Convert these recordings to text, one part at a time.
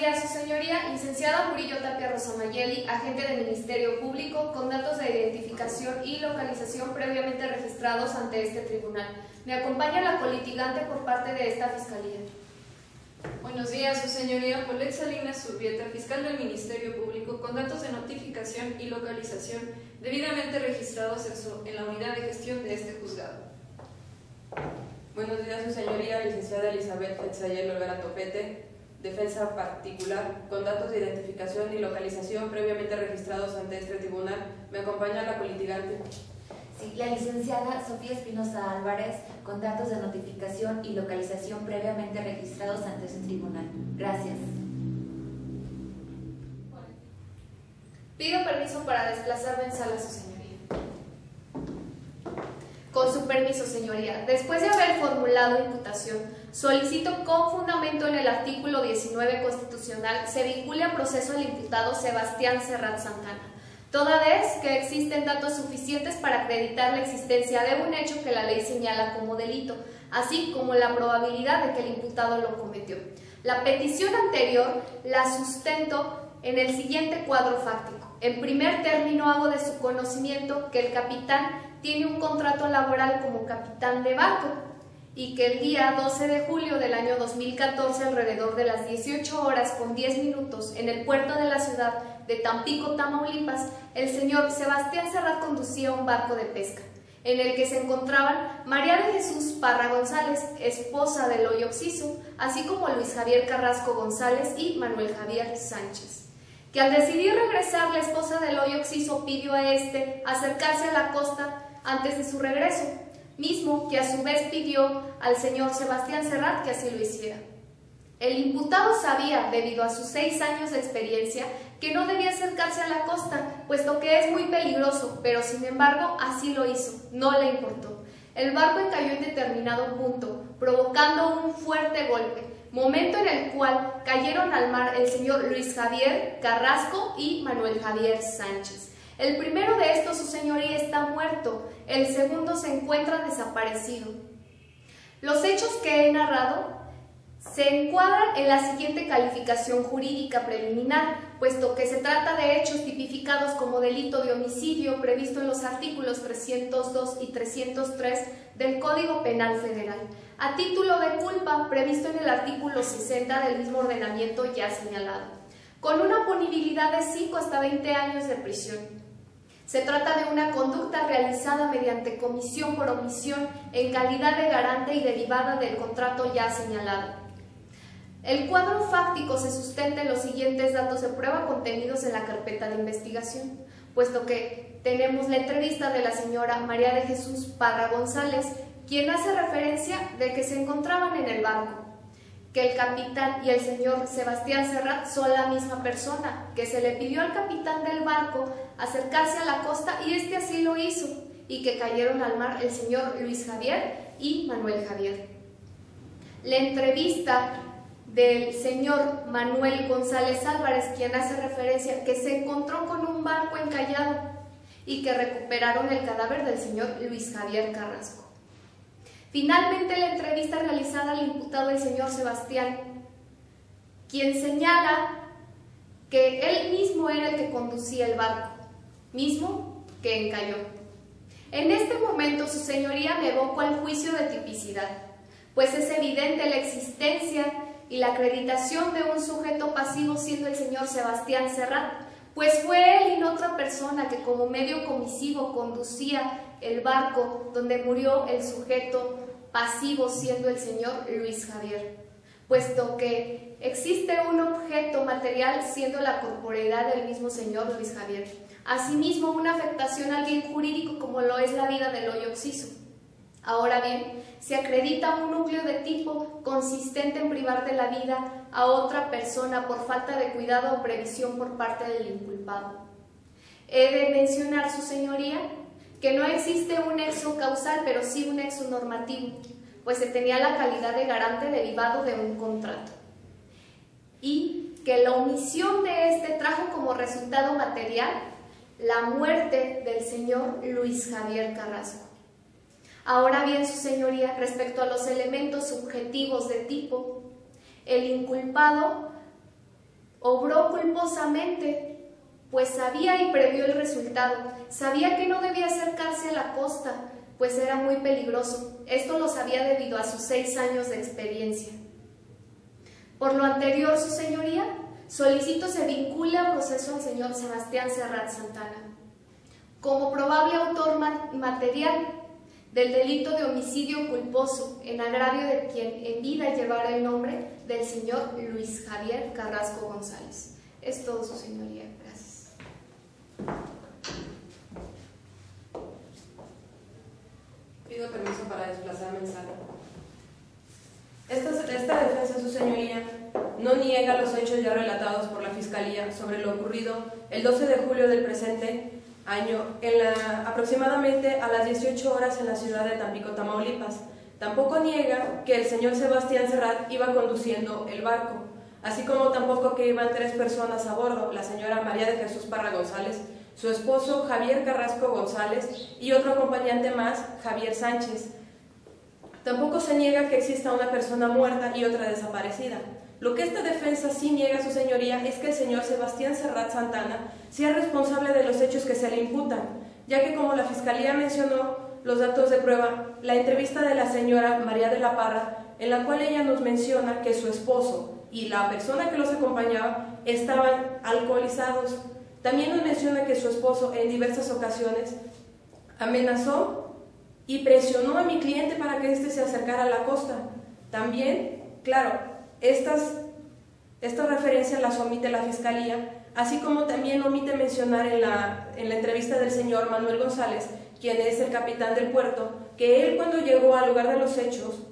días, su señoría, licenciada Murillo Tapia Rosamayeli, agente del Ministerio Público, con datos de identificación y localización previamente registrados ante este tribunal. Me acompaña la colitigante por parte de esta fiscalía. Buenos días, su señoría. Polet Salinas Urbieta, fiscal del Ministerio Público, con datos de notificación y localización debidamente registrados en la unidad de gestión de este juzgado. Buenos días, su señoría, licenciada Elizabeth Fetzayel Olvera Topete, defensa particular, con datos de identificación y localización previamente registrados ante este tribunal. Me acompaña la colitigante. Sí, la licenciada Sofía Espinosa Álvarez, con datos de notificación y localización previamente registrados ante este tribunal. Gracias. Pido permiso para desplazarme en sala, su señoría. Con su permiso, señoría, después de haber formulado imputación, solicito con fundamento en el artículo 19 constitucional se vincule a proceso al imputado Sebastián Serrat Santana, toda vez que existen datos suficientes para acreditar la existencia de un hecho que la ley señala como delito, así como la probabilidad de que el imputado lo cometió. La petición anterior la sustento en el siguiente cuadro fáctico. En primer término, hago de su conocimiento que el capitán tiene un contrato laboral como capitán de barco y que el día 12 de julio del año 2014, alrededor de las 18 horas con 10 minutos, en el puerto de la ciudad de Tampico, Tamaulipas, el señor Sebastián Serrat conducía un barco de pesca, en el que se encontraban María de Jesús Parra González, esposa de Loyo Oxiso, así como Luis Javier Carrasco González y Manuel Javier Sánchez, que al decidir regresar, la esposa de Loyo Oxiso pidió a este acercarse a la costa antes de su regreso, mismo que a su vez pidió al señor Sebastián Serrat que así lo hiciera. El imputado sabía, debido a sus 6 años de experiencia, que no debía acercarse a la costa, puesto que es muy peligroso, pero sin embargo así lo hizo, no le importó. El barco encalló en determinado punto, provocando un fuerte golpe, momento en el cual cayeron al mar el señor Luis Javier Carrasco y Manuel Javier Sánchez. El primero de estos, su señoría, está muerto, el segundo se encuentra desaparecido. Los hechos que he narrado se encuadran en la siguiente calificación jurídica preliminar, puesto que se trata de hechos tipificados como delito de homicidio previsto en los artículos 302 y 303 del Código Penal Federal, a título de culpa previsto en el artículo 60 del mismo ordenamiento ya señalado, con una punibilidad de 5 hasta 20 años de prisión. Se trata de una conducta realizada mediante comisión por omisión en calidad de garante y derivada del contrato ya señalado. El cuadro fáctico se sustenta en los siguientes datos de prueba contenidos en la carpeta de investigación, puesto que tenemos la entrevista de la señora María de Jesús Parra González, quien hace referencia de que se encontraban en el barco, que el capitán y el señor Sebastián Serrat son la misma persona, que se le pidió al capitán del barco acercarse a la costa y este así lo hizo, y que cayeron al mar el señor Luis Javier y Manuel Javier. La entrevista del señor Manuel González Álvarez, quien hace referencia que se encontró con un barco encallado y que recuperaron el cadáver del señor Luis Javier Carrasco. Finalmente, la entrevista realizada al imputado, el señor Sebastián, quien señala que él mismo era el que conducía el barco, mismo que encalló. En este momento, su señoría me evoco al juicio de tipicidad, pues es evidente la existencia y la acreditación de un sujeto pasivo siendo el señor Sebastián Serrat, pues fue él y no otra persona que como medio comisivo conducía el barco donde murió el sujeto pasivo siendo el señor Luis Javier, puesto que existe un objeto material siendo la corporeidad del mismo señor Luis Javier. Asimismo, una afectación al bien jurídico como lo es la vida de Loyo Oxiso. Ahora bien, se acredita un núcleo de tipo consistente en privar de la vida a otra persona por falta de cuidado o previsión por parte del inculpado. He de mencionar, su señoría, que no existe un nexo causal, pero sí un nexo normativo, pues se tenía la calidad de garante derivado de un contrato, y que la omisión de este trajo como resultado material la muerte del señor Luis Javier Carrasco. Ahora bien, su señoría, respecto a los elementos subjetivos de tipo, el inculpado Obró culposamente, pues sabía y previó el resultado. Sabía que no debía acercarse a la costa, pues era muy peligroso. Esto lo sabía debido a sus 6 años de experiencia. Por lo anterior, su señoría, solicito se vincule a proceso al señor Sebastián Serrat Santana como probable autor material del delito de homicidio culposo en agravio de quien en vida llevara el nombre del señor Luis Javier Carrasco González. Es todo, su señoría. Gracias. Pido permiso para desplazarme en sala. Esta defensa, su señoría, no niega los hechos ya relatados por la Fiscalía sobre lo ocurrido el 12 de julio del presente año, aproximadamente a las 18 horas en la ciudad de Tampico, Tamaulipas. Tampoco niega que el señor Sebastián Serrat iba conduciendo el barco, así como tampoco que iban 3 personas a bordo: la señora María de Jesús Parra González, su esposo Javier Carrasco González y otro acompañante más, Javier Sánchez. Tampoco se niega que exista una persona muerta y otra desaparecida. Lo que esta defensa sí niega, su señoría, es que el señor Sebastián Serrat Santana sea responsable de los hechos que se le imputan, ya que, como la Fiscalía mencionó los datos de prueba, la entrevista de la señora María de la Parra, en la cual ella nos menciona que su esposo y la persona que los acompañaba estaban alcoholizados. También nos menciona que su esposo en diversas ocasiones amenazó y presionó a mi cliente para que éste se acercara a la costa. También, claro, estas referencias las omite la Fiscalía, así como también omite mencionar en la entrevista del señor Manuel González, quien es el capitán del puerto, que él, cuando llegó al lugar de los hechos,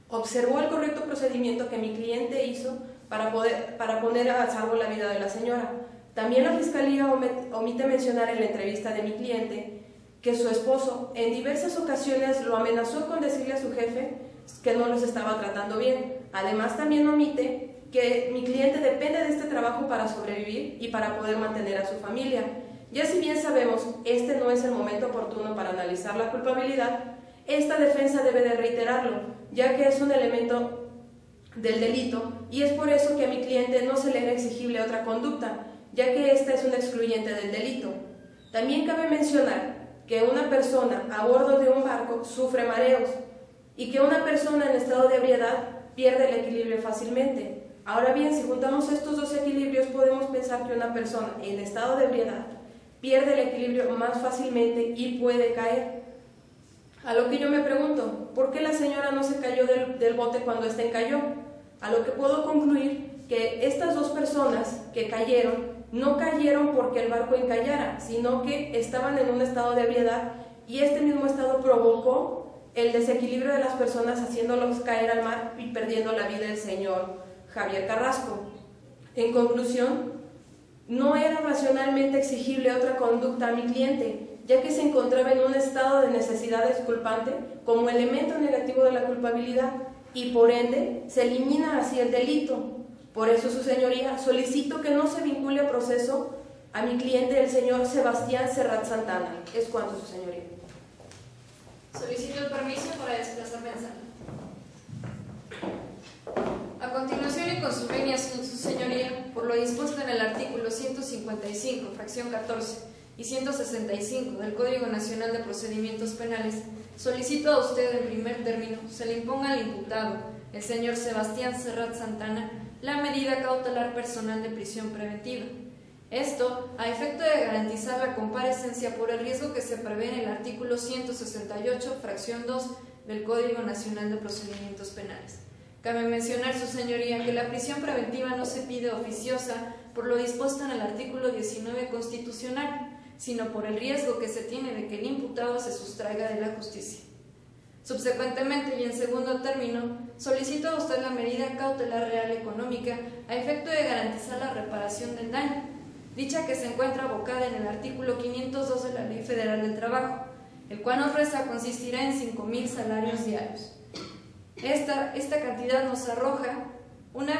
observó el correcto procedimiento que mi cliente hizo para poner a salvo la vida de la señora. También la Fiscalía omite mencionar en la entrevista de mi cliente que su esposo en diversas ocasiones lo amenazó con decirle a su jefe que no los estaba tratando bien. Además, también omite que mi cliente depende de este trabajo para sobrevivir y para poder mantener a su familia. Ya si bien sabemos, este no es el momento oportuno para analizar la culpabilidad, esta defensa debe de reiterarlo, ya que es un elemento del delito, y es por eso que a mi cliente no se le era exigible otra conducta, ya que esta es un excluyente del delito. También cabe mencionar que una persona a bordo de un barco sufre mareos, y que una persona en estado de ebriedad pierde el equilibrio fácilmente. Ahora bien, si juntamos estos dos equilibrios, podemos pensar que una persona en estado de ebriedad pierde el equilibrio más fácilmente y puede caer. A lo que yo me pregunto, ¿por qué la señora no se cayó del bote cuando éste encalló? A lo que puedo concluir que estas dos personas que cayeron no cayeron porque el barco encallara, sino que estaban en un estado de ebriedad, y este mismo estado provocó el desequilibrio de las personas, haciéndolos caer al mar y perdiendo la vida del señor Javier Carrasco. En conclusión, no era racionalmente exigible otra conducta a mi cliente, ya que se encontraba en un estado de necesidad exculpante como elemento negativo de la culpabilidad, y por ende se elimina así el delito. Por eso, su señoría, solicito que no se vincule a proceso a mi cliente, el señor Sebastián Serrat Santana. Es cuanto, su señoría. Solicito el permiso para desplazarme en sala. A continuación, y con sus venias, su señoría, por lo dispuesto en el artículo 155, fracción 14 y 165 del Código Nacional de Procedimientos Penales, solicito a usted en primer término se le imponga al imputado, el señor Sebastián Serrat Santana, la medida cautelar personal de prisión preventiva. Esto a efecto de garantizar la comparecencia por el riesgo que se prevé en el artículo 168, fracción 2 del Código Nacional de Procedimientos Penales. Cabe mencionar, su señoría, que la prisión preventiva no se pide oficiosa por lo dispuesto en el artículo 19 constitucional, sino por el riesgo que se tiene de que el imputado se sustraiga de la justicia. Subsecuentemente, y en segundo término, solicito a usted la medida cautelar real económica a efecto de garantizar la reparación del daño, dicha que se encuentra abocada en el artículo 502 de la Ley Federal del Trabajo, el cual nos resta consistirá en 5,000 salarios diarios. Esta cantidad nos arroja una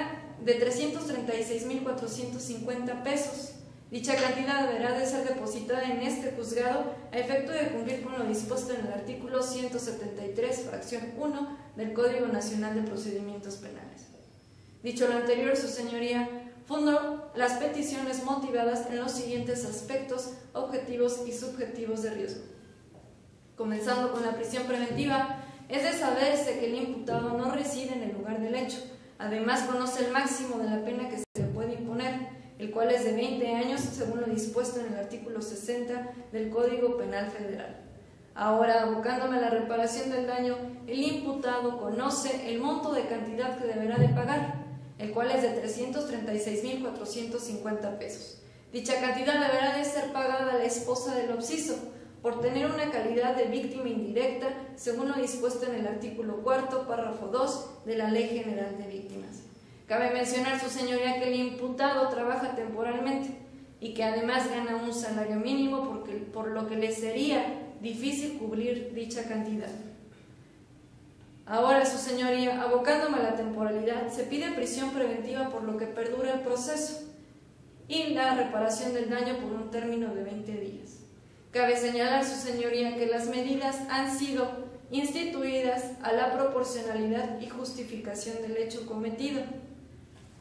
de 336,450 pesos. Dicha cantidad deberá de ser depositada en este juzgado a efecto de cumplir con lo dispuesto en el artículo 173, fracción 1 del Código Nacional de Procedimientos Penales. Dicho lo anterior, su señoría, fundó las peticiones motivadas en los siguientes aspectos objetivos y subjetivos de riesgo. Comenzando con la prisión preventiva, es de saberse que el imputado no reside en el lugar del hecho. Además, conoce el máximo de la pena que se le puede imponer, el cual es de 20 años, según lo dispuesto en el artículo 60 del Código Penal Federal. Ahora, abocándome a la reparación del daño, el imputado conoce el monto de cantidad que deberá de pagar, el cual es de 336.450 pesos. Dicha cantidad deberá de ser pagada a la esposa del obsiso, por tener una calidad de víctima indirecta, según lo dispuesto en el artículo 4, párrafo 2 de la Ley General de Víctimas. Cabe mencionar, su señoría, que el imputado trabaja temporalmente y que además gana un salario mínimo, por lo que le sería difícil cubrir dicha cantidad. Ahora, su señoría, abocándome a la temporalidad, se pide prisión preventiva por lo que perdura el proceso y la reparación del daño por un término de 20 días. Cabe señalar, su señoría, que las medidas han sido instituidas a la proporcionalidad y justificación del hecho cometido.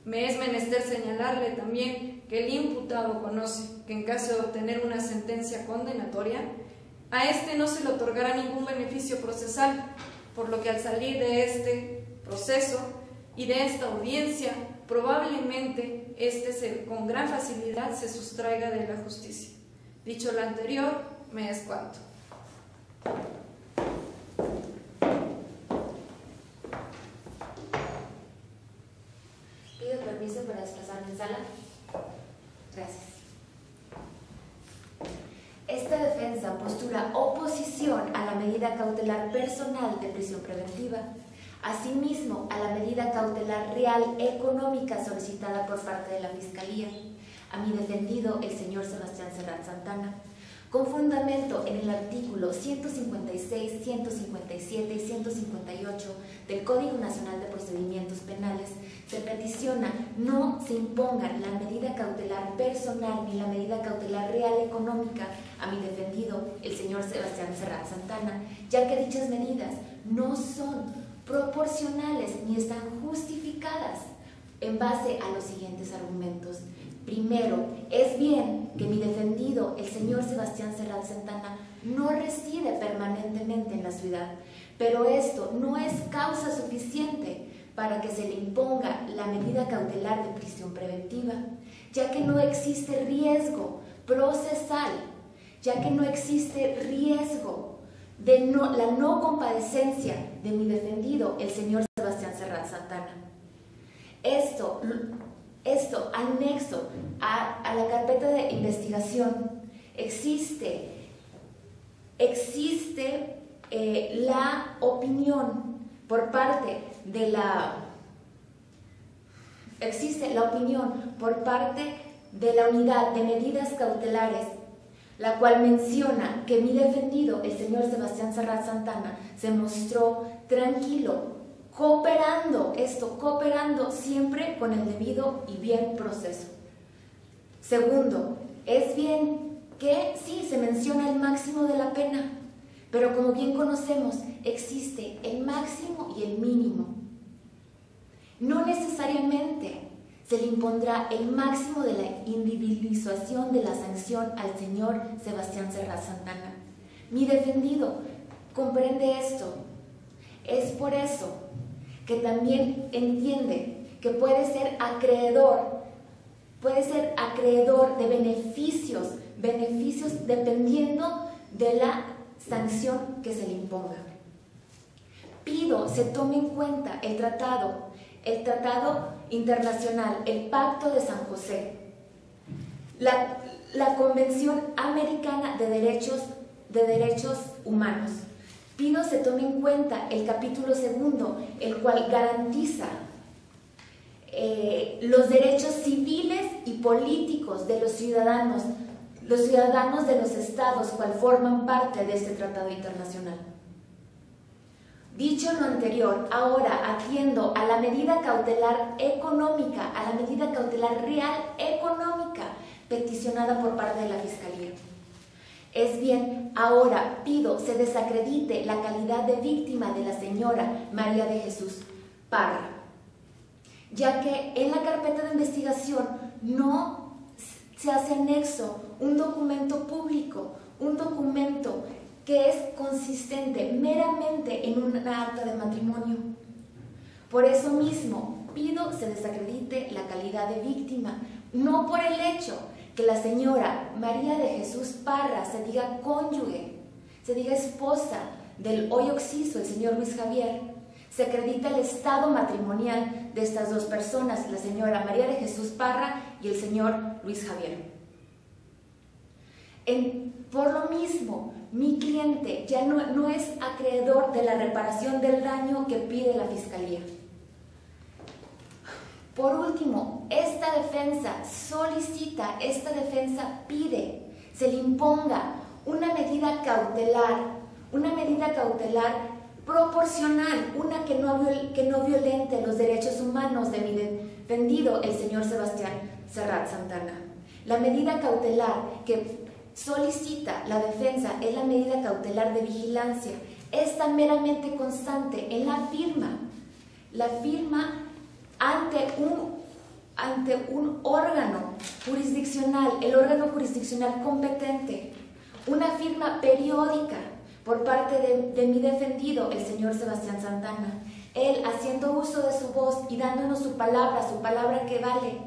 Me es menester señalarle también que el imputado conoce que en caso de obtener una sentencia condenatoria, a éste no se le otorgará ningún beneficio procesal, por lo que al salir de este proceso y de esta audiencia, probablemente con gran facilidad se sustraiga de la justicia. Dicho lo anterior, me descuanto. Pido permiso para desplazarme en sala. Gracias. Esta defensa postula oposición a la medida cautelar personal de prisión preventiva, asimismo a la medida cautelar real económica solicitada por parte de la Fiscalía a mi defendido, el señor Sebastián Serrat Santana, con fundamento en el artículo 156, 157 y 158 del Código Nacional de Procedimientos Penales, se peticiona no se impongan la medida cautelar personal ni la medida cautelar real económica a mi defendido, el señor Sebastián Serrat Santana, ya que dichas medidas no son proporcionales ni están justificadas en base a los siguientes argumentos. Primero, es bien que mi defendido, el señor Sebastián Serrat Santana, no reside permanentemente en la ciudad, pero esto no es causa suficiente para que se le imponga la medida cautelar de prisión preventiva, ya que no existe riesgo procesal, ya que no existe riesgo de la no comparecencia de mi defendido, el señor Sebastián Serrat Santana. Esto anexo a la carpeta de investigación, existe la opinión por parte de la unidad de medidas cautelares, la cual menciona que mi defendido, el señor Sebastián Serrat Santana, se mostró tranquilo, cooperando siempre con el debido y bien proceso. Segundo, es bien que sí se menciona el máximo de la pena, pero como bien conocemos, existe el máximo y el mínimo. No necesariamente se le impondrá el máximo de la individualización de la sanción al señor Sebastián Serrat Santana. Mi defendido comprende esto. Es por eso que también entiende que puede ser acreedor de beneficios dependiendo de la sanción que se le imponga. Pido se tome en cuenta el tratado internacional, el Pacto de San José, la Convención Americana de Derechos Humanos. Pido se tome en cuenta el capítulo 2, el cual garantiza los derechos civiles y políticos de los ciudadanos de los estados cual forman parte de este tratado internacional. Dicho lo anterior, ahora atiendo a la medida cautelar económica, a la medida cautelar real económica peticionada por parte de la Fiscalía. Es bien, ahora pido se desacredite la calidad de víctima de la señora María de Jesús Parra, ya que en la carpeta de investigación no se hace anexo un documento público, un documento que es consistente meramente en una acta de matrimonio. Por eso mismo pido se desacredite la calidad de víctima, no por el hecho que la señora María de Jesús Parra se diga cónyuge, se diga esposa del hoy occiso, el señor Luis Javier. Se acredita el estado matrimonial de estas dos personas, la señora María de Jesús Parra y el señor Luis Javier. Por lo mismo, mi cliente ya no es acreedor de la reparación del daño que pide la Fiscalía. Por último, esta defensa pide, se le imponga una medida cautelar proporcional, una que no violente los derechos humanos de mi defendido, el señor Sebastián Serrat Santana. La medida cautelar que solicita la defensa es la medida cautelar de vigilancia. Está meramente constante en la firma ante un órgano jurisdiccional, el órgano jurisdiccional competente, una firma periódica por parte de mi defendido, el señor Sebastián Santana, él haciendo uso de su voz y dándonos su palabra que vale,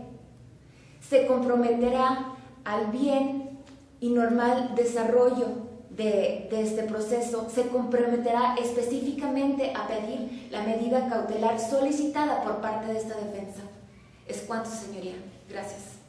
se comprometerá al bien y normal desarrollo de este proceso, se comprometerá específicamente a pedir la medida cautelar solicitada por parte de esta defensa. Es cuanto, señoría. Gracias.